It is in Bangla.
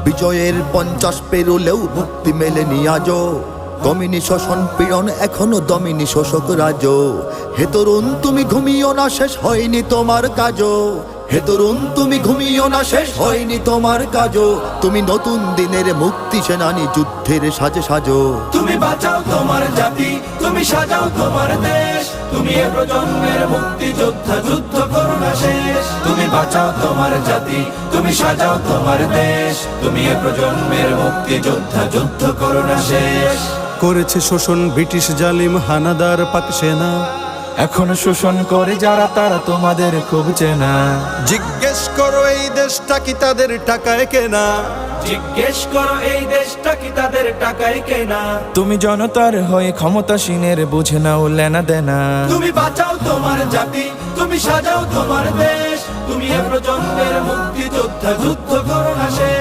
বিজয়ের 50 পেরোলেও মুক্তি মেলেনি আজও। দমিনী শোষণ পীড়ন এখনো দমিনী শোষক রাজ। হে তরুণ তুমি ঘুমিও না, শেষ হয়নি তোমার কাজও। হে তরুণ তুমি ঘুমিও না, শেষ হয়নি তোমার কাজও। তুমি নতুন দিনের মুক্তি সেনানী, যুদ্ধের সাজে সাজো। তুমি বাঁচাও তোমার জাতি, তুমি সাজাও তোমার দেশ। তুমি এ প্রজন্মের মুক্তি যোদ্ধা, যুদ্ধ করো না শেষ। তুমি বাঁচাও তোমার জাতি, তুমি সাজাও তোমার দেশ। তুমি এ প্রজন্মের মুক্তি যোদ্ধা, যুদ্ধ করো না শেষ। করেছে শোষণ ব্রিটিশ জালিম হানাদার পাক সেনা। এখনো শোষণ করে যারা, তারা তোমাদের খুব চেনা। জিজ্ঞেস করো এই দেশটা কি তাদের টাকায় কেনা। জিজ্ঞেস করো এই দেশটা কি তাদের টাকায় কেনা। তুমি জনতার হয়ে ক্ষমতাসীনের বুঝে নাও লেনা দেনা। তুমি বাঁচাও তোমার জাতি, তুমি সাজাও তোমার দেশ। তুমি এ প্রজন্মের মুক্তি যোদ্ধা, যুদ্ধ করো না শেষ।